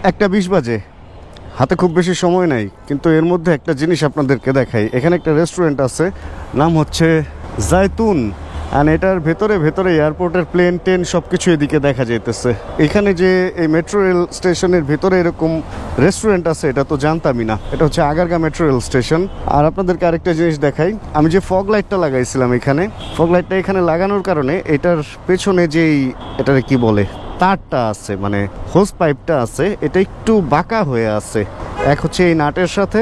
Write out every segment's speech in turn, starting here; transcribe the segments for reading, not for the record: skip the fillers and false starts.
একটা 20 বাজে, হাতে খুব বেশি সময় নাই, কিন্তু এর মধ্যে একটা জিনিস আপনাদেরকে দেখাই। এখানে একটা রেস্টুরেন্ট আছে, নাম হচ্ছে জায়তুন। আর এটার ভেতরে ভেতরে এয়ারপোর্টের প্লেন টেন সব কিছু এদিকে দেখা যাইতেছে। এখানে যে এই মেট্রো রেল স্টেশনের ভেতরে এরকম রেস্টুরেন্ট আছে এটা তো জানতামই না। এটা হচ্ছে আগারগাঁ মেট্রো রেল স্টেশন। আর আপনাদেরকে আরেকটা জিনিস দেখাই, আমি যে ফগ লাইটটা লাগাইছিলাম এখানে, ফগ লাইটটা এখানে লাগানোর কারণে এটার পেছনে যেই এটারে কি বলে তারটা আছে, মানে হোস পাইপটা আছে, এটা একটু বাঁকা হয়ে আছে। এক হচ্ছে এই নাটের সাথে,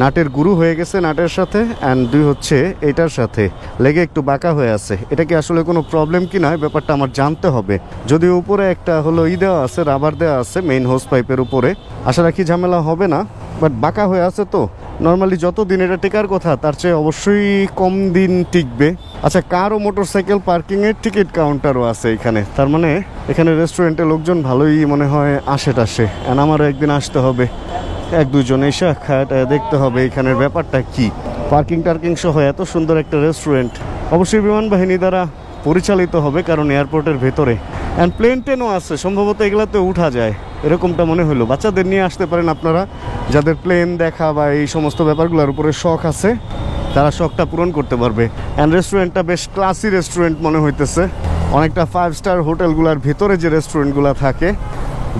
নাটের গুরু হয়ে গেছে নাটের সাথে, অ্যান্ড দুই হচ্ছে এটার সাথে লেগে একটু বাঁকা হয়ে আছে। এটা কি আসলে কোনো প্রবলেম কি না ব্যাপারটা আমার জানতে হবে। যদি উপরে একটা হলো দেওয়া আছে, রাবার দেওয়া আছে মেইন হোস পাইপের উপরে, আশা রাখি ঝামেলা হবে না। বাট বাঁকা হয়ে আছে তো, নর্মালি যত দিন এটা টেকার কথা তার চেয়ে অবশ্যই কম দিন টিকবে। আচ্ছা, কার ও মোটরসাইকেল পার্কিংয়ের টিকিট কাউন্টারও আছে এখানে, তার মানে এখানে রেস্টুরেন্টে লোকজন ভালোই মনে হয় আসে টাসে। অ্যান্ড আমারও একদিন আসতে হবে, এক দুজন এসে খায়াটা দেখতে হবে এখানের ব্যাপারটা কি। পার্কিং টার্কিং সহ এত সুন্দর একটা রেস্টুরেন্ট অবশ্যই বিমান বাহিনী দ্বারা পরিচালিত হবে, কারণ এয়ারপোর্টের ভেতরে। অ্যান্ড প্লেন টেনও আছে, সম্ভবত এগুলাতে উঠা যায় এরকমটা মনে হলো। বাচ্চাদের নিয়ে আসতে পারেন আপনারা, যাদের প্লেন দেখা বা এই সমস্ত ব্যাপারগুলোর উপরে শখ আছে, তারা শখটা পূরণ করতে পারবে। অ্যান্ড রেস্টুরেন্টটা বেশ ক্লাসি রেস্টুরেন্ট মনে হইতেছে, অনেকটা 5 স্টার হোটেলগুলোর ভিতরে যে রেস্টুরেন্টগুলো থাকে,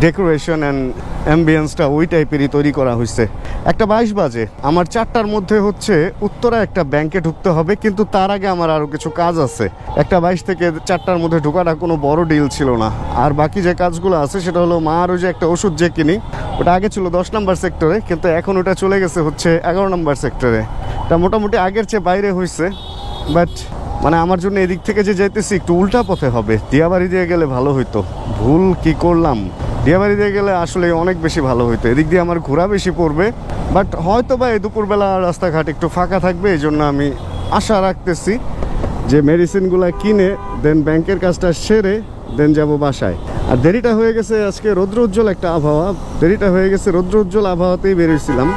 ডেকোরেশন অ্যান্ড অ্যাম্বিয়েন্সটা ওই টাইপেরই তৈরি করা হয়েছে। একটা 22 বাজে, আমার 4টার মধ্যে হচ্ছে উত্তরা একটা ব্যাংকে ঢুকতে হবে, কিন্তু তার আগে আমার আরও কিছু কাজ আছে। একটা 22 থেকে 4টার মধ্যে ঢোকাটা কোনো বড় ডিল ছিল না। আর বাকি যে কাজগুলো আছে সেটা হলো মার ওই যে একটা ওষুধ যে কিনি, ওটা আগে ছিল 10 নম্বর সেক্টরে, কিন্তু এখন ওটা চলে গেছে হচ্ছে 11 নম্বর সেক্টরে। এটা মোটামুটি আগের চেয়ে বাইরে হয়েছে, বাট মানে আমার জন্য এদিক থেকে যে যাইতেছি একটু উল্টা পথে হবে। দিয়াবাড়ি দিয়ে গেলে ভালো হইতো, ভুল কি করলাম। দিয়াবাড়ি দিয়ে গেলে আসলে অনেক বেশি ভালো হইতো, এদিক দিয়ে আমার ঘোরা বেশি পড়বে। বাট হয়তো বা এই দুপুরবেলা রাস্তাঘাট একটু ফাঁকা থাকবে, এই জন্য আমি আশা রাখতেছি যে মেডিসিনগুলো কিনে দেন ব্যাংকের কাজটা সেরে দেন যাব বাসায়। আর দেরিটা হয়ে গেছে, আজকে রৌদ্র উজ্জ্বল একটা আবহাওয়া, দেরিটা হয়ে গেছে রৌদ্র উজ্জ্বল আবহাওয়াতেই বেরিয়েছিলাম।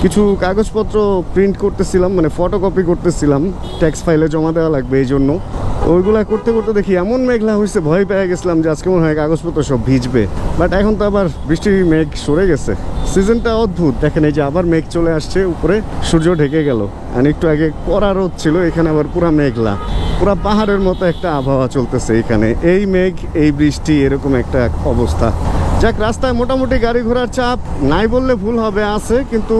কিছু কাগজপত্র প্রিন্ট করতেছিলাম, মানে ফটোকপি করতেছিলাম, ট্যাক্স ফাইলে জমা দেওয়া লাগবে, এই জন্য ওইগুলা করতে করতে দেখি এমন মেঘলা হয়েছে, ভয় পেয়ে গেছিলাম যে আজকে মনে হয় কাগজপত্র সব ভিজবে। বাট এখন তো আবার বৃষ্টি মেঘ সরে গেছে। সিজনটা অদ্ভুত, দেখেন এই যে আবার মেঘ চলে আসছে, উপরে সূর্য ঢেকে গেল। আর একটু আগে কড়া রোদ ছিল, এখানে আবার পুরা মেঘলা, পুরা পাহাড়ের মতো একটা আবহাওয়া চলতেছে এখানে। এই মেঘ এই বৃষ্টি এরকম একটা অবস্থা। যাক, রাস্তায় মোটামুটি গাড়ি ঘোড়ার চাপ নাই বললে ভুল হবে, আছে, কিন্তু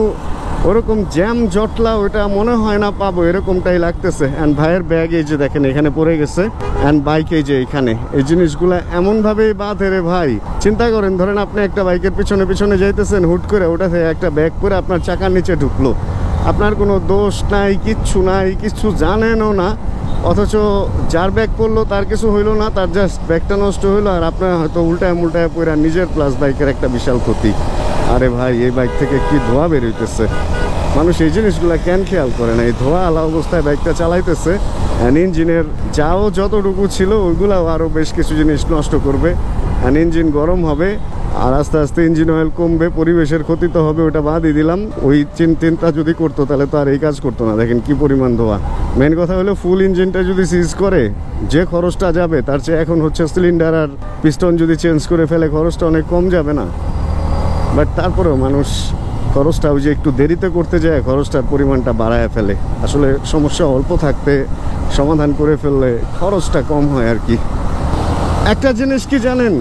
ওরকম জ্যাম জটলা ওইটা মনে হয় না পাবো, এরকমটাই লাগতেছে। অ্যান্ড ভাইয়ের ব্যাগ এই যে দেখেন এখানে পড়ে গেছে, অ্যান্ড বাইক এই যে এখানে, এই জিনিসগুলো এমনভাবেই বাঁধে রে ভাই। চিন্তা করেন, ধরেন আপনি একটা বাইকের পিছনে পিছনে যাইতেছেন, হুট করে ওটা থেকে একটা ব্যাগ করে আপনার চাকার নিচে ঢুকলো, আপনার কোনো দোষ নাই, কিচ্ছু নাই, কিচ্ছু জানেনও না, অথচ যার ব্যাগ পড়লো তার কিছু হইলো না, তার জাস্ট ব্যাগটা নষ্ট হইলো, আর আপনার হয়তো উল্টায় মুল্টায় পড়া নিজের প্লাস বাইকের একটা বিশাল ক্ষতি। আরে ভাই, এই বাইক থেকে কি ধোঁয়া বেরোইতেছে, মানুষ এই জিনিসগুলো কেন খেয়াল করে না? এই ধোঁয়া আলা অবস্থায় বাইকটা চালাইতেছে, অ্যান্ড ইঞ্জিনের যাও যতটুকু ছিল ওইগুলাও আরও বেশ কিছু জিনিস নষ্ট করবে, অ্যান্ড ইঞ্জিন গরম হবে, আর আস্তে আস্তে ইঞ্জিন অয়েল কমবে, পরিবেশের ক্ষতি তো হবে, ওটা বাদই দিলাম। ওই চিন্তা যদি করতো তাহলে তো আর এই কাজ করতো না। দেখেন কি পরিমাণ ধোঁয়া। মেন কথা হলো ফুল ইঞ্জিনটা যদি সিজ করে যে খরচটা যাবে, তার চেয়ে এখন হচ্ছে সিলিন্ডার আর পিস্টন যদি চেঞ্জ করে ফেলে খরচটা অনেক কম যাবে না? বাট তারপরেও মানুষ খরচটা ওই যে একটু দেরিতে করতে যায়, খরচটার পরিমাণটা বাড়ায় ফেলে। আসলে সমস্যা অল্প থাকতে সমাধান করে ফেললে খরচটা কম হয় আর কি। একটা জিনিস কি জানেন,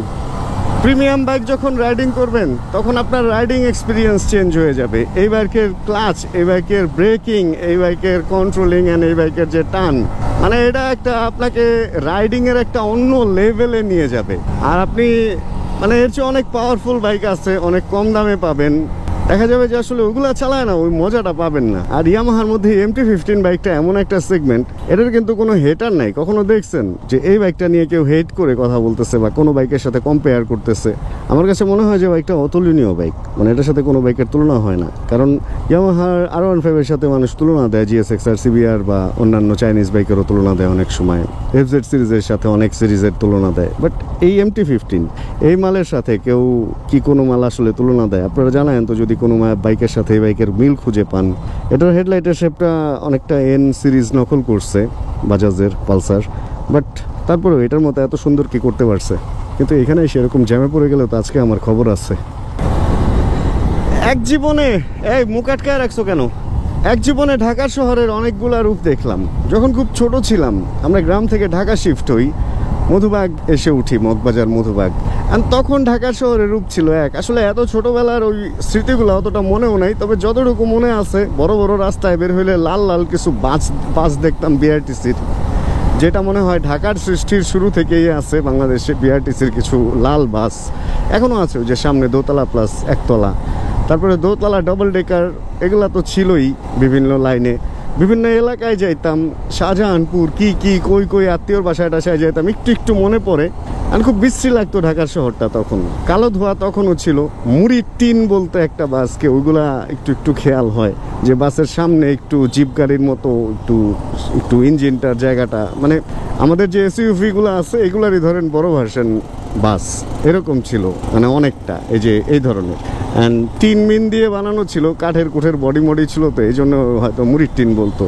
প্রিমিয়াম বাইক যখন রাইডিং করবেন তখন আপনার রাইডিং এক্সপিরিয়েন্স চেঞ্জ হয়ে যাবে। এই বাইকের ক্লাচ, এই বাইকের ব্রেকিং, এই বাইকের কন্ট্রোলিং অ্যান্ড এই বাইকের যে টান, মানে এটা একটা আপনাকে রাইডিংয়ের একটা অন্য লেভেলে নিয়ে যাবে। আর আপনি মানে এর চেয়ে অনেক পাওয়ারফুল বাইক আছে, অনেক কম দামে পাবেন, দেখা যাবে যে আসলে ওগুলা চালায় না, ওই মজাটা পাবেন না। আর ইয়ামাহার মধ্যে MT-15 বাইকটা এমন একটা সেগমেন্ট, এটার কিন্তু কোনো হেটার নাই। কখনো দেখছেন যে এই বাইকটা নিয়ে কেউ হেট করে কথা বলতেছে বা কোনো বাইকের সাথে কম্পেয়ার করতেছে? আমার কাছে মনে হয় যে বাইকটা অতুলনীয় বাইক, মানে এটার সাথে কোনো বাইকের তুলনা হয় না। কারণ ইয়ামাহার R15 এর সাথে মানুষ তুলনা দেয়, GSX-R, CBR বা অন্যান্য চাইনিজ বাইকেরও তুলনা দেয় অনেক সময়, FZ সিরিজের সাথে অনেক সিরিজের তুলনা দেয়। বাট এই MT-15 এই মালের সাথে কেউ কি কোনো মাল আসলে তুলনা দেয়? আপনারা জানায়েন তো যদি কোনো বাইকের সাথে এই বাইকের মিল খুঁজে পান। এটার হেডলাইটের শেপটা অনেকটা N সিরিজ নকল করছে বাজাজের পালসার, বাট তারপরেও এটার মতো এত সুন্দর কি করতে পারছে? কিন্তু এখানে সেরকম জ্যামে পড়ে গেলে তো আজকে আমার খবর আছে। এক জীবনে, এই মুখ আটকায় রাখছো কেন? এক জীবনে ঢাকা শহরের অনেকগুলা রূপ দেখলাম। যখন খুব ছোট ছিলাম, আমরা গ্রাম থেকে ঢাকা শিফট হই, মধুবাগ এসে উঠি, মগবাজার মধুবাগ। আর তখন ঢাকা শহরের রূপ ছিল এক। আসলে এত ছোটবেলার ওই স্মৃতিগুলো অতটা মনেও নাই, তবে যতটুকু মনে আছে, বড় বড় রাস্তায় বের হইলে লাল লাল কিছু বাস দেখতাম বিআরটিসির, যেটা মনে হয় ঢাকার সৃষ্টির শুরু থেকেই আছে বাংলাদেশে। বিআরটিসির কিছু লাল বাস এখনও আছে, ওই যে সামনে দোতলা প্লাস একতলা, তারপরে দোতলা ডবল ডেকার, এগুলা তো ছিলই। বিভিন্ন লাইনে বিভিন্ন এলাকায় যাইতাম, শাহজাহানপুর কি কই কই আত্মীয়র বাসায় টাসায় যাইতাম, একটু একটু মনে পড়ে। আর খুব বিশ্রী লাগতো ঢাকার শহরটা তখন। কালো ধোয়া তখনও ছিল। মুড়ির টিন বলতে একটা বাসকে, ওইগুলা একটু একটু খেয়াল হয় যে বাসের সামনে একটু জিপ গাড়ির মতো একটু একটু ইঞ্জিনটার জায়গাটা, মানে আমাদের যে এসইউভিগুলো আছে এগুলারই ধরেন বড় ভার্সন বাস এরকম ছিল, মানে অনেকটা এই যে এই ধরনের। অ্যান্ড টিন মিন দিয়ে বানানো ছিল, কাঠের কুঠের বডি মডি ছিল, তো এই জন্য হয়তো মুড়ির টিন বলতো।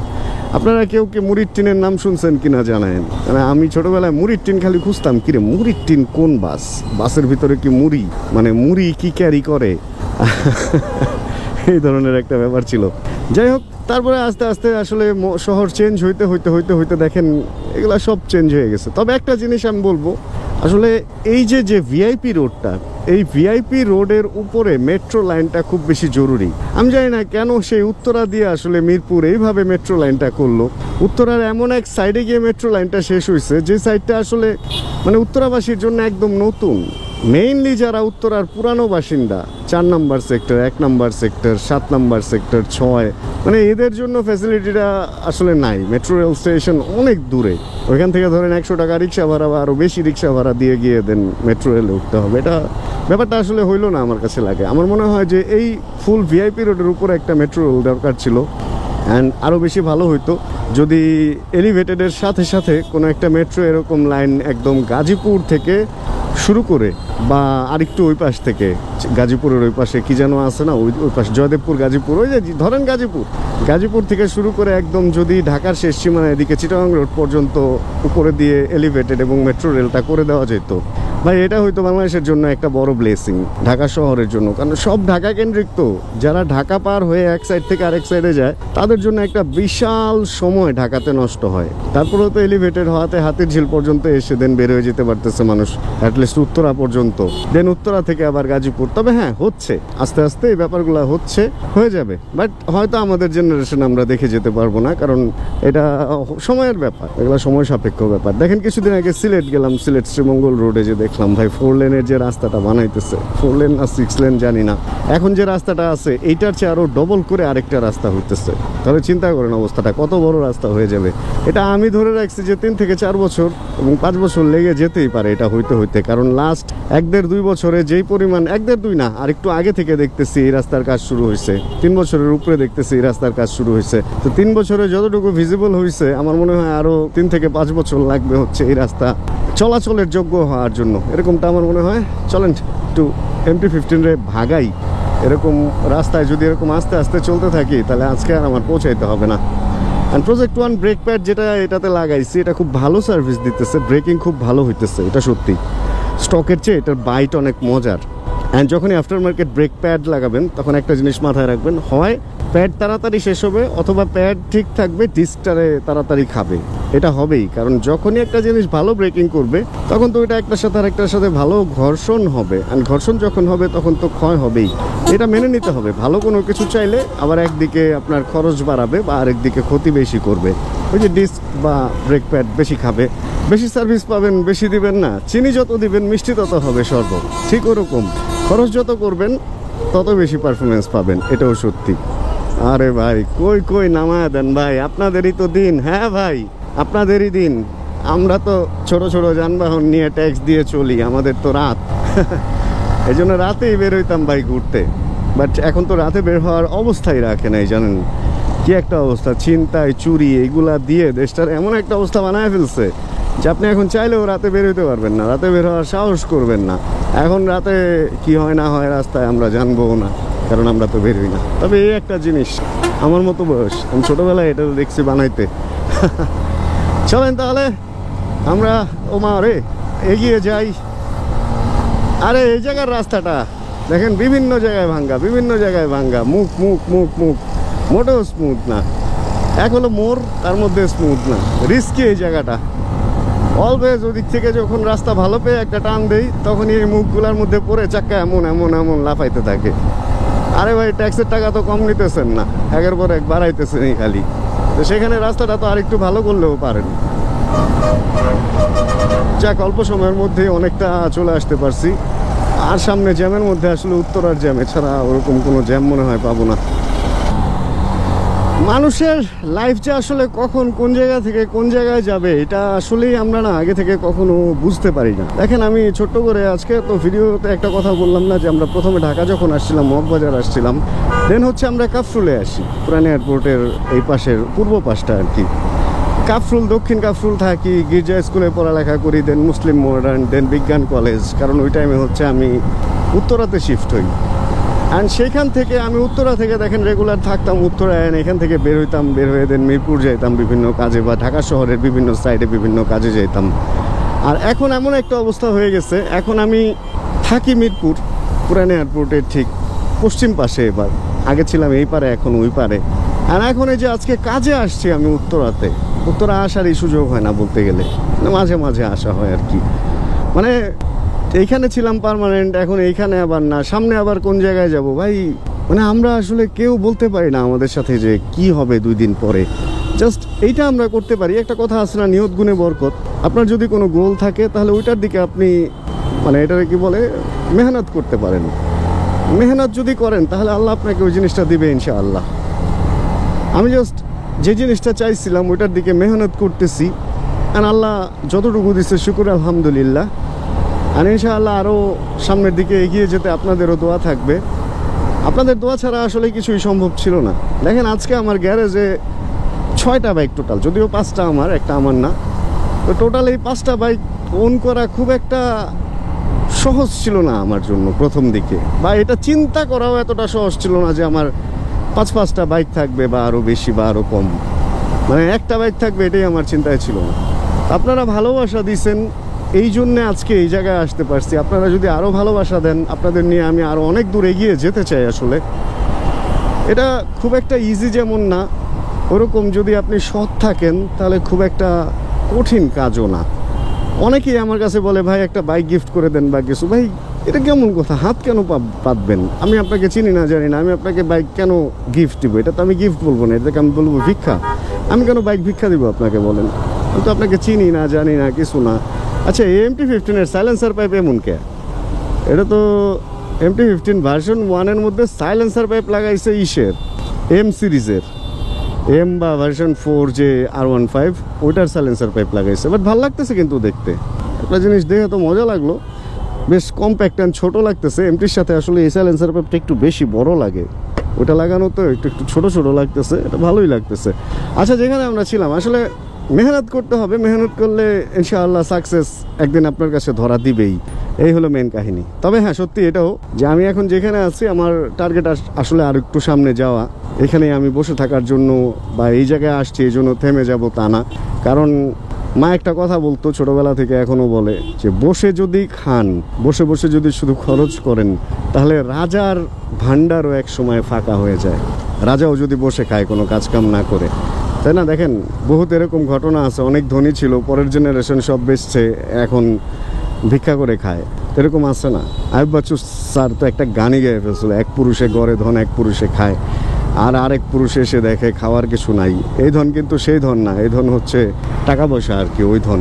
আপনারা কেউ কি মুড়ির টিনের নাম শুনছেন কিনা জানেন? মানে আমি ছোটবেলায় মুড়ির টিন খালি খুঁজতাম, কিরে মুড়ির টিন কোন বাস, বাসের ভিতরে কি মুড়ি, মানে মুড়ি কি ক্যারি করে, এই ধরনের একটা ব্যাপার ছিল। যাই হোক, তারপরে আস্তে আস্তে আসলে শহর চেঞ্জ হইতে হইতে হইতে হইতে দেখেন এগুলা সব চেঞ্জ হয়ে গেছে। তবে একটা জিনিস আমি বলবো, আসলে এই যে ভিআইপি রোডটা, এই ভিআইপি রোডের উপরে মেট্রো লাইনটা খুব বেশি জরুরি। আমি জানি না কেন সেই উত্তরা দিয়ে আসলে মিরপুর এইভাবে মেট্রো লাইনটা করলো। উত্তরার এমন এক সাইডে গিয়ে মেট্রো লাইনটা শেষ হয়েছে, যে সাইডটা আসলে মানে উত্তরাবাসীর জন্য একদম নতুন। মেইনলি যারা উত্তরার পুরানো বাসিন্দা, 4 নম্বর সেক্টর, 1 নম্বর সেক্টর, 7 নম্বর সেক্টর, 6, মানে এদের জন্য ফ্যাসিলিটিটা আসলে নাই। মেট্রো রেল স্টেশন অনেক দূরে, ওইখান থেকে ধরেন 100 টাকা রিক্সা ভাড়া বা আরও বেশি রিক্সা ভাড়া দিয়ে গিয়ে দেন মেট্রো রেলে উঠতে হবে। এটা ব্যাপারটা আসলে হইলো না আমার কাছে লাগে। আমার মনে হয় যে এই ফুল ভিআইপি রোডের উপরে একটা মেট্রো রেল দরকার ছিল। অ্যান্ড আরও বেশি ভালো হইতো যদি এলিভেটেডের সাথে সাথে কোনো একটা মেট্রো এরকম লাইন একদম গাজীপুর থেকে শুরু করে, বা আরেকটু ওই পাশ থেকে, গাজীপুরের ওই পাশে কি যেন আছে না, ওই পাশে জয়দেবপুর গাজীপুর, ওই যে ধরেন গাজীপুর থেকে শুরু করে একদম যদি ঢাকার শেষ সীমানা এদিকে চিটাগাং রোড পর্যন্ত উপরে দিয়ে এলিভেটেড এবং মেট্রো রেলটা করে দেওয়া যেত, ভাই এটা হয়তো বাংলাদেশের জন্য একটা বড় ব্লেসিং, ঢাকা শহরের জন্য। কারণ সব ঢাকা কেন্দ্রিক, তো যারা ঢাকা পার হয়ে এক সাইড থেকে আরেক সাইডে যায় তাদের জন্য একটা বিশাল সময় ঢাকাতে নষ্ট হয়। তারপরেও তো এলিভেটেড হওয়াতে হাতিরঝিল পর্যন্ত এসে দেন বের হয়ে যেতে পারতেছে মানুষ, অ্যাটলিস্ট উত্তরা পর্যন্ত, দেন উত্তরা থেকে আবার গাজীপুর। তবে হ্যাঁ, হচ্ছে আস্তে আস্তে এই ব্যাপারগুলো হয়ে যাবে, বাট হয়তো আমাদের জেনারেশন আমরা দেখে যেতে পারবো না, কারণ এটা সময়ের ব্যাপার, এগুলো সময় সাপেক্ষ ব্যাপার। দেখেন কিছুদিন আগে সিলেট গেলাম, সিলেট শ্রীমঙ্গল রোডে যে দেখলাম ভাই 4 লেনের যে রাস্তাটা বানাইতেছে, 4 লেন না 6 লেন জানি না, এখন যে রাস্তাটা আছে এইটার চেয়ে আরো ডবল করে আরেকটা রাস্তা হইতেছে। তাহলে চিন্তা করেন অবস্থাটা কত বড় রাস্তা হয়ে যাবে। এটা আমি ধরে রাখছি যে 3 থেকে 4 বছর এবং 5 বছর লেগে যেতেই পারে এটা হইতে, কারণ লাস্ট 1-1.5-2 বছরে যেই পরিমাণ, 1-1.5-2 না, আর একটু আগে থেকে দেখতেছি এই রাস্তার কাজ শুরু হয়েছে, 3 বছরের উপরে দেখতেছি এই রাস্তার কাজ শুরু হয়েছে। তো 3 বছরে যতটুকু ভিজিবল হয়েছে, আমার মনে হয় আরো 3 থেকে 5 বছর লাগবে হচ্ছে এই রাস্তা চলাচলের যোগ্য হওয়ার জন্য, এরকমটা আমার মনে হয়। চলেন একটু MT-15 রে ভাগাই। এরকম রাস্তায় যদি এরকম আস্তে আস্তে চলতে থাকি, তাহলে আজকে আর আমার পৌঁছাইতে হবে না। অ্যান্ড প্রজেক্ট 1 ব্রেক প্যাড যেটা এটাতে লাগাইছি, এটা খুব ভালো সার্ভিস দিতেছে, ব্রেকিং খুব ভালো হইতেছে, এটা সত্যি। স্টকের চেয়ে এটার বাইট অনেক মজার। অ্যান্ড যখনই আফটার মার্কেট ব্রেক প্যাড লাগাবেন, তখন একটা জিনিস মাথায় রাখবেন, হয় প্যাড তাড়াতাড়ি শেষ হবে, অথবা প্যাড ঠিক থাকবে, ডিস্কটারে তাড়াতাড়ি খাবে। এটা হবেই, কারণ যখনই একটা জিনিস ভালো ব্রেকিং করবে, তখন তো এটা একটার সাথে আরেকটার সাথে ভালো ঘর্ষণ হবে, অ্যান্ড ঘর্ষণ যখন হবে তখন তো ক্ষয় হবেই। এটা মেনে নিতে হবে। ভালো কোনো কিছু চাইলে আবার একদিকে আপনার খরচ বাড়াবে বা আরেকদিকে ক্ষতি বেশি করবে। ওই যে ডিস্ক বা ব্রেক প্যাড বেশি খাবে, বেশি সার্ভিস পাবেন, বেশি দিবেন না, চিনি যত দিবেন মিষ্টি তত হবে শরবত, ঠিক ওরকম খরচ যত করবেন তত বেশি পারফরমেন্স পাবেন, এটাও সত্যি। আরে ভাই কই নামায় দেন ভাই, আপনাদেরই তো দিন। হ্যাঁ ভাই, আপনাদেরই দিন। আমরা তো ছোট ছোট যানবাহন নিয়ে ট্যাক্স দিয়ে চলি, আমাদের তো রাত, এই জন্য রাতেই বের হইতাম ভাই ঘুরতে। বাট এখন তো রাতে বের হওয়ার অবস্থাই রাখে নাই, জানেন কি একটা অবস্থা, ছিনতাই চুরি এইগুলা দিয়ে দেশটার এমন একটা অবস্থা বানায় ফেলছে যে আপনি এখন চাইলেও রাতে বের হইতে পারবেন না, রাতে বের হওয়ার সাহস করবেন না। এখন রাতে কি হয় না হয় রাস্তায় আমরা জানবো না, কারণ আমরা তো বের হই না। তবে এই একটা জিনিস, আমার মতো বয়স, আমি ছোটোবেলায় এটা দেখছি বানাইতে। চলেন তাহলে আমরা এগিয়ে যাই। আরে এই জায়গার রাস্তাটা দেখেন বিভিন্ন জায়গায় ভাঙ্গা, বিভিন্ন জায়গায় ভাঙ্গা, মুখ মুখ মুখ মুখ, মোটেও স্মুথ না। এক হলো মোড়, তার মধ্যে স্মুথ না, রিস্কি এই জায়গাটা। অলওয়েজ ওদিক থেকে যখন রাস্তা ভালো পেয়ে একটা টান দেই, তখন এই মুখগুলোর মধ্যে পড়ে চাক্কা এমন এমন এমন লাফাইতে থাকে। আরে ভাই, ট্যাক্সের টাকা তো কম নিতেছেন না, একের পর এক বাড়াইতেছেন এই খালি। তো সেখানে রাস্তাটা তো আরেকটু ভালো করলেও পারেন। যাক, অল্প সময়ের মধ্যে অনেকটা চলে আসতে পারছি। আর সামনে জ্যামের মধ্যে আসলে উত্তরার জ্যাম, এছাড়া ওরকম কোনো জ্যাম মনে হয় পাবো না। মানুষের লাইফ যে আসলে কখন কোন জায়গা থেকে কোন জায়গায় যাবে, এটা আসলেই আমরা না আগে থেকে কখনো বুঝতে পারি না। দেখেন, আমি ছোট্ট করে আজকে তো ভিডিওতে একটা কথা বললাম না যে আমরা প্রথমে ঢাকা যখন আসছিলাম, মগবাজার আসছিলাম, দেন হচ্ছে আমরা কাফরুলে আসি, পুরানি এয়ারপোর্টের এই পাশের পূর্ব পাশটা আর কি। কাফরুল, দক্ষিণ কাফরুল থাকি, গির্জা স্কুলে পড়ালেখা করি, দেন মুসলিম মডার্ন, দেন বিজ্ঞান কলেজ, কারণ ওই টাইমে হচ্ছে আমি উত্তরাতে শিফট হই। অ্যান্ড সেইখান থেকে আমি উত্তরা থেকে দেখেন রেগুলার থাকতাম উত্তরায়, এখান থেকে বের হইতাম, বের হয়ে দেন মিরপুর যাইতাম বিভিন্ন কাজে, বা ঢাকা শহরের বিভিন্ন সাইডে বিভিন্ন কাজে যেতাম। আর এখন এমন একটা অবস্থা হয়ে গেছে, এখন আমি থাকি মিরপুর, পুরানি এয়ারপোর্টের ঠিক পশ্চিম পাশে। এবার আগে ছিলাম এই পারে, এখন ওই পারে। আর এখন এই যে আজকে কাজে আসছি আমি উত্তরাতে, উত্তরা আসারই সুযোগ হয় না বলতে গেলে, মাঝে মাঝে আসা হয় আর কি। মানে এইখানে ছিলাম পার্মানেন্ট, এখন এইখানে আবার না, সামনে আবার কোন জায়গায় যাব ভাই। মানে আমরা আসলে কেউ বলতে পারি না আমাদের সাথে যে কি হবে 2 দিন পরে। জাস্ট এইটা আমরা করতে পারি। একটা কথা আছে না, নিয়ত গুণে বরকত। আপনার যদি কোনো গোল থাকে তাহলে ওইটার দিকে আপনি মানে এটাকে কি বলে, মেহনত করতে পারেন। মেহনত যদি করেন তাহলে আল্লাহ আপনাকে ওই জিনিসটা দিবে ইনশাআল্লাহ। আমি জাস্ট যে জিনিসটা চাইছিলাম ওইটার দিকে মেহনত করতেছি, আর আল্লাহ যতটুকু দিচ্ছে শুকুর আলহামদুলিল্লাহ। আর ইনশাআল্লাহ আরও সামনের দিকে এগিয়ে যেতে আপনাদেরও দোয়া থাকবে। আপনাদের দোয়া ছাড়া আসলে কিছুই সম্ভব ছিল না। দেখেন, আজকে আমার গ্যারেজে 6টা বাইক টোটাল, যদিও 5টা আমার, একটা আমার না। তো টোটাল এই 5টা বাইক ওন করা খুব একটা সহজ ছিল না আমার জন্য প্রথম দিকে, বা এটা চিন্তা করাও এতটা সহজ ছিল না যে আমার 5-5টা বাইক থাকবে, বা আরও বেশি বা আরও কম। মানে একটা বাইক থাকবে, এটাই আমার চিন্তায় ছিল না। আপনারা ভালোবাসা দিয়েছেন, এই জন্যে আজকে এই জায়গায় আসতে পারছি। আপনারা যদি আরও ভালোবাসা দেন, আপনাদের নিয়ে আমি আরও অনেক দূর এগিয়ে যেতে চাই। আসলে এটা খুব একটা ইজি যেমন না, ওরকম যদি আপনি সৎ থাকেন তাহলে খুব একটা কঠিন কাজও না। অনেকেই আমার কাছে বলে, ভাই একটা বাইক গিফট করে দেন বা কিছু। ভাই, এটা কেমন কথা? হাত কেন পাতবেন? আমি আপনাকে চিনি না, জানি না, আমি আপনাকে বাইক কেন গিফট দিব? এটা তো আমি গিফট বলবো না, এটাকে আমি বলবো ভিক্ষা। আমি কেন বাইক ভিক্ষা দিব আপনাকে বলেন? আমি তো আপনাকে চিনি না, জানি না, কিছু না। আচ্ছা, MT-15 সাইলেন্সার পাইপ এমন কে? এটা তো MT-15 ভার্সন 1-এর মধ্যে সাইলেন্সার পাইপ লাগাইছে ইসের, M সিরিজের, M বা ভার্সন 4 যে R15, ওইটার সাইলেন্সার পাইপ লাগাইছে। বাট ভালো লাগতেছে কিন্তু দেখতে। একটা জিনিস দেখে তো মজা লাগলো, বেশ কম্প্যাক্ট অ্যান্ড ছোটো লাগতেছে। MTর সাথে আসলে এই সাইলেন্সার পাইপটা একটু বেশি বড় লাগে, ওটা লাগানো তো একটু ছোটো ছোটো লাগতেছে, এটা ভালোই লাগতেছে। আচ্ছা, যেখানে আমরা ছিলাম আসলে মেহনত করতে হবে, মেহনত করলে ইনশাআল্লাহ সাকসেস একদিন আপনার কাছে ধরা দিবেই। এই হলো মেন কাহিনী। তবে হ্যাঁ, সত্যি এটাও যে আমি এখন যেখানে আছি, আমার টার্গেট আসলে আর একটু সামনে যাওয়া। এখানে আমি বসে থাকার জন্য বা এই জায়গায় আসছি এই জন্য থেমে যাব তা না। কারণ মা একটা কথা বলতো ছোটোবেলা থেকে, এখনও বলে, যে বসে যদি খান, বসে বসে যদি শুধু খরচ করেন, তাহলে রাজার ভাণ্ডারও এক সময় ফাঁকা হয়ে যায়। রাজাও যদি বসে খায় কোনো কাজকাম না করে, তাই না? দেখেন, বহুত এরকম ঘটনা আছে। অনেক ধনী ছিল, পরের জেনারেশন সব বেচছে, এখন ভিক্ষা করে খায়, এরকম আছে না? আয়ুব বাচ্চু স্যার তো একটা গানই গেয়ে ফেলছিল, এক পুরুষে গড়ে ধন, এক পুরুষে খায়, আর আরেক পুরুষ এসে দেখে খাওয়ার কিছু নাই। এই ধন কিন্তু সেই ধন না, এই ধন হচ্ছে টাকা পয়সা আর কি, ওই ধন।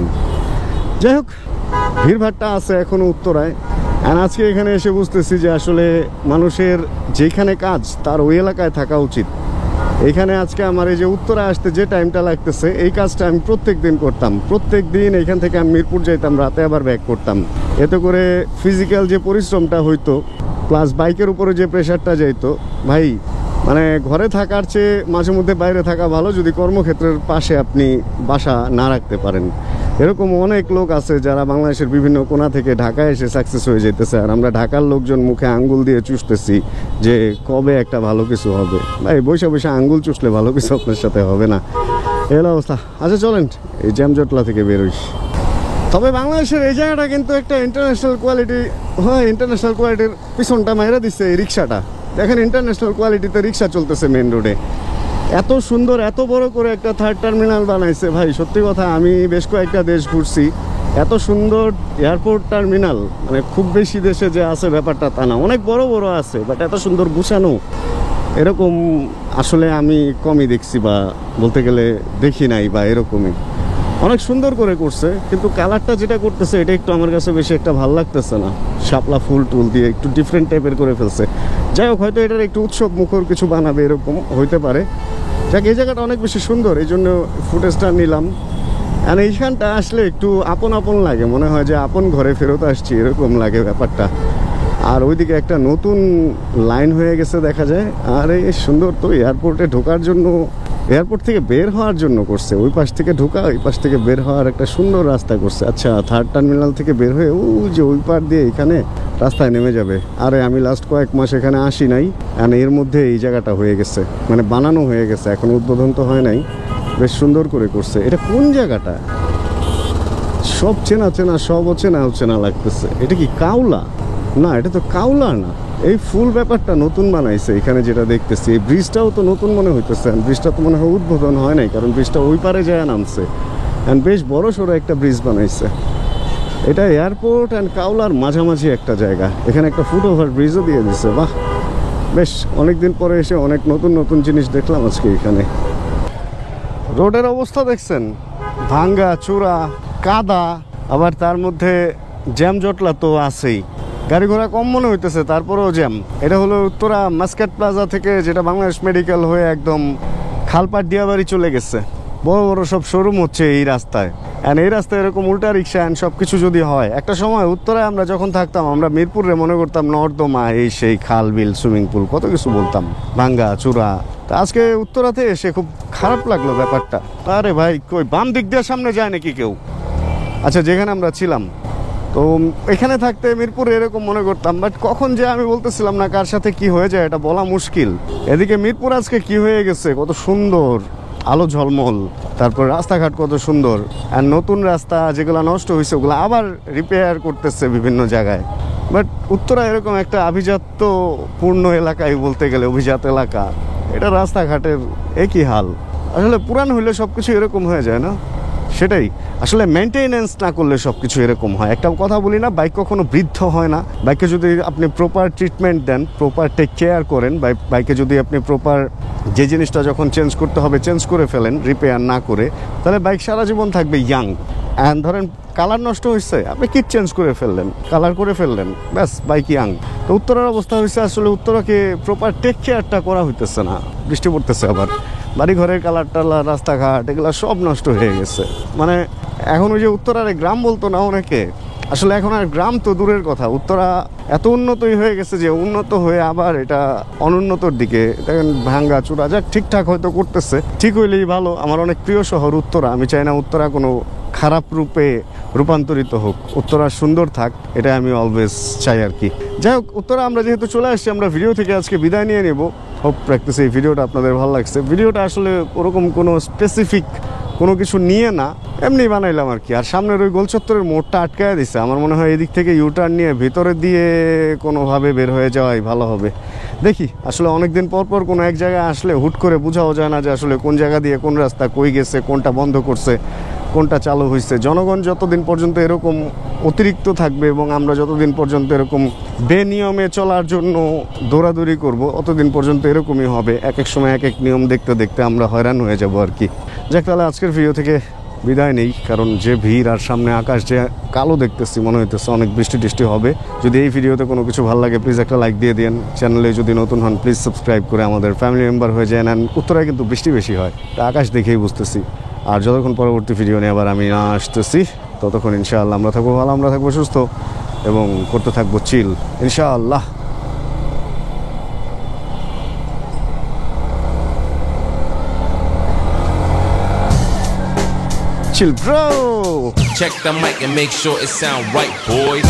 যাই হোক, ভিড়ভাড়টা আছে এখনও উত্তরায়। আর আজকে এখানে এসে বুঝতেছি যে আসলে মানুষের যেখানে কাজ তার ওই এলাকায় থাকা উচিত। এইখানে আজকে আমার এই যে উত্তরা আসতে যে টাইমটা লাগতেছে, এই কাজটা আমি প্রত্যেক দিন করতাম। প্রত্যেক দিন এখান থেকে আমি মিরপুর যাইতাম, রাতে আবার ব্যাক করতাম। এতে করে ফিজিক্যাল যে পরিশ্রমটা হইতো, প্লাস বাইকের উপরে যে প্রেশারটা যাইতো, ভাই মানে ঘরে থাকার চেয়ে মাঝে মধ্যে বাইরে থাকা ভালো, যদি কর্মক্ষেত্রের পাশে আপনি বাসা না রাখতে পারেন। এরকম অনেক লোক আছে যারা বাংলাদেশের বিভিন্ন কোণা থেকে ঢাকায় এসে সাকসেস হয়ে যেতেছে, আর আমরা ঢাকার লোকজন মুখে আঙ্গুল দিয়ে চুষতেছি যে কবে একটা ভালো কিছু হবে। ভাই, বসে বসে আঙ্গুল চুষলে ভালো কিছু আপনার সাথে হবে না, এই অবস্থা। আচ্ছা চলেন এই জ্যামজটলা থেকে বেরোই। তবে বাংলাদেশের এই জায়গাটা কিন্তু একটা ইন্টারন্যাশনাল কোয়ালিটি, হয় ইন্টারন্যাশনাল কোয়ালিটির পিছনটা মাইরা দিচ্ছে এই রিক্সাটা। দেখেন ইন্টারন্যাশনাল কোয়ালিটিতে রিক্সা চলতেছে মেন রোডে। এত সুন্দর এত বড় করে একটা থার্ড টার্মিনাল বানাইছে ভাই, সত্যি কথা আমি বেশ কয়েকটা দেশ ঘুরছি, এত সুন্দর এয়ারপোর্ট টার্মিনাল মানে খুব বেশি দেশে যে আছে ব্যাপারটা তা না, অনেক বড় বড় আছে, বাট এত সুন্দর গুছানো এরকম আসলে আমি কমই দেখছি, বা বলতে গেলে দেখি নাই, বা এরকমই অনেক সুন্দর করে করছে। কিন্তু কালারটা যেটা করতেছে এটা একটু আমার কাছে বেশি একটা ভালো লাগতেছে না, শাপলা ফুল টুল দিয়ে একটু ডিফারেন্ট টাইপের করে ফেলছে। যাই হোক, হয়তো এটার একটু উৎসব মুখর কিছু বানাবে, এরকম হইতে পারে। যাক, এই জায়গাটা অনেক বেশি সুন্দর, এই জন্য ফুটেজটা নিলাম। আর এইখানটা আসলে একটু আপন আপন লাগে, মনে হয় যে আপন ঘরে ফেরত আসছি, এরকম লাগে ব্যাপারটা। আর ওইদিকে একটা নতুন লাইন হয়ে গেছে দেখা যায়। আর এই সুন্দর তো এয়ারপোর্টে ঢোকার জন্য, এয়ারপোর্ট থেকে বের হওয়ার জন্য করছে, ওই পাশ থেকে ঢোকা ওই পাশ থেকে বের হওয়ার একটা সুন্দর রাস্তা করছে। আচ্ছা, থার্ড টার্মিনাল থেকে বের হয়ে ওই যে ওই পার দিয়ে এখানে রাস্তায় নেমে যাবে। আরে আমি লাস্ট কয়েক মাস এখানে আসি নাই, আর এর মধ্যে এই জায়গাটা হয়ে গেছে, মানে বানানো হয়ে গেছে, এখন উদ্বোধন তো হয় নাই, বেশ সুন্দর করে করছে। এটা কোন জায়গাটা? সব চেনা চেনা, সব অচেনা অচেনা লাগতেছে। এটা কি কাউলা? না, এটা তো কাউলা না, এই ফুল ব্যাপারটা নতুন বানাইছে এখানে যেটা দেখতেছি। এই ব্রিজটাও তো নতুন মনে হইতেছে, ব্রিজটা তো মনে হয় উদ্বোধন হয় নাই, কারণ ব্রিজটা ওই পারে যায় নামছে, অ্যান্ড বেশ বড় সড়ো একটা ব্রিজ বানাইছে। এটা এয়ারপোর্ট অ্যান্ড কাউলার মাঝামাঝি একটা জায়গা, এখানে একটা ফুট ওভার ব্রিজও দিয়ে দিচ্ছে। বাহ, বেশ অনেকদিন পরে এসে অনেক নতুন নতুন জিনিস দেখলাম আজকে এখানে। রোডের অবস্থা দেখছেন, ভাঙ্গা চূড়া, কাদা, আবার তার মধ্যে জ্যাম জটলা তো আছেই, গাড়ি ঘোড়া কম মনে হইতেছে, তারপরেও জ্যাম। এটা হলো উত্তরা মাস্কেট প্লাজা থেকে, যেটা বাংলাদেশ মেডিকেল হয়ে একদম খালপাট দিয়াবাড়ি চলে গেছে, বড় বড় সব শোরুম হচ্ছে এই রাস্তায়। অ্যান্ড এই রাস্তায় এরকম উল্টা রিক্সা অ্যান্ড সব কিছু যদি হয়, একটা সময় উত্তরায় আমরা যখন থাকতাম, আমরা মিরপুরে মনে করতাম নর্দমা, এই সেই খাল বিল সুইমিং পুল কত কিছু বলতাম, ভাঙ্গা চূড়া। তা আজকে উত্তরাতে এসে খুব খারাপ লাগলো ব্যাপারটা। আরে ভাই, কই বাম দিক দিয়ে সামনে যায় নাকি কেউ? আচ্ছা, যেখানে আমরা ছিলাম, তো এখানে থাকতে মিরপুরে এরকম মনে করতাম, বাট কখন যে আমি বলতেছিলাম না, কার সাথে কি হয়ে যায় এটা বলা মুশকিল। এদিকে মিরপুর আজকে কি হয়ে গেছে, কত সুন্দর আলো ঝলমল, তারপর রাস্তাঘাট কত সুন্দর, আর নতুন রাস্তা যেগুলো নষ্ট হয়েছে ওগুলো আবার রিপেয়ার করতেছে বিভিন্ন জায়গায়। বাট উত্তরা এরকম একটা আভিজাত্য পূর্ণ এলাকায়, বলতে গেলে অভিজাত এলাকা, এটা রাস্তাঘাটের একই হাল। আসলে পুরান হইলে সব কিছু এরকম হয়ে যায় না, সেটাই আসলে মেনটেনেন্স না করলে সব কিছু এরকম হয়। একটা কথা বলি না, বাইক কখনো বৃদ্ধ হয় না। বাইকে যদি আপনি প্রপার ট্রিটমেন্ট দেন, প্রপার টেক কেয়ার করেন, বাইকে যদি আপনি প্রপার যে জিনিসটা যখন চেঞ্জ করতে হবে চেঞ্জ করে ফেলেন, রিপেয়ার না করে, তাহলে বাইক সারা জীবন থাকবে ইয়াং। অ্যান্ড ধরেন কালার নষ্ট হয়েছে, আপনি কিট চেঞ্জ করে ফেললেন, কালার করে ফেললেন, ব্যাস বাইক ইয়াং। তো উত্তরার অবস্থা হয়েছে, আসলে উত্তরাকে প্রপার টেক কেয়ারটা করা হইতেছে না, বৃষ্টি পড়তেছে, আবার বাড়ি ঘরের কালার টালার, রাস্তাঘাট এগুলো সব নষ্ট হয়ে গেছে। মানে এখন ওই যে উত্তরার গ্রাম বলতো না অনেকে, আসলে এখন আর গ্রাম তো দূরের কথা, উত্তরা এত উন্নতই হয়ে গেছে যে উন্নত হয়ে আবার এটা অনুন্নতর দিকে। দেখেন ভাঙ্গা চূড়া, যাক ঠিকঠাক হয়তো করতেছে, ঠিক হইলেই ভালো। আমার অনেক প্রিয় শহর উত্তরা, আমি চাই না উত্তরা কোনো খারাপ রূপে রূপান্তরিত হোক, উত্তরা সুন্দর থাক, এটা আমি অলওয়েজ চাই আর কি। যাই হোক, উত্তরা আমরা যেহেতু চলে আসছি, আমরা ভিডিও থেকে আজকে বিদায় নিয়ে নেব। হোপ প্র্যাকটিস এই ভিডিওটা আপনাদের ভালো লাগছে। ভিডিওটা আসলে ওরকম কোনো স্পেসিফিক কোনো কিছু নিয়ে না, এমনি বানাইলাম আর কি। আর সামনের ওই গোলচত্বরের মোড়টা আটকায় দিছে, আমার মনে হয় এদিক থেকে ইউটার্ন নিয়ে ভিতরে দিয়ে কোনোভাবে বের হয়ে যাওয়াই ভালো হবে। দেখি, আসলে অনেকদিন পর পর কোনো এক জায়গায় আসলে হুট করে বোঝাও যায় না যে আসলে কোন জায়গা দিয়ে কোন রাস্তা কই গেছে, কোনটা বন্ধ করছে, কোনটা চালু হয়েছে। জনগণ যতদিন পর্যন্ত এরকম অতিরিক্ত থাকবে এবং আমরা যতদিন পর্যন্ত এরকম বেনিয়মে চলার জন্য দৌড়াদৌড়ি করব, অতদিন পর্যন্ত এরকমই হবে। এক এক সময় এক এক নিয়ম দেখতে দেখতে আমরা হয়রান হয়ে যাব আর কি। যাক, তাহলে আজকের ভিডিও থেকে বিদায় নেই, কারণ যে ভিড় আর সামনে আকাশ যে কালো দেখতেছি, মনে হইতেছে অনেক বৃষ্টি টিষ্টি হবে। যদি এই ভিডিওতে কোনো কিছু ভালো লাগে প্লিজ একটা লাইক দিয়ে দিন। চ্যানেলে যদি নতুন হন প্লিজ সাবস্ক্রাইব করে আমাদের ফ্যামিলি মেম্বার হয়ে যান। অ্যান্ড উত্তরায় কিন্তু বৃষ্টি বেশি হয়, তা আকাশ দেখেই বুঝতেছি। আর যতক্ষণ পরবর্তী ভিডিও নিয়ে আবার আমি আসতেছি, ততক্ষণ ইনশাআল্লাহ আমরা থাকবো ভালো, আমরা থাকবো সুস্থ এবং করতে থাকবো চিল ইনশাআল্লাহ। Chill, bro. Check the mic and make sure it sound right, boys.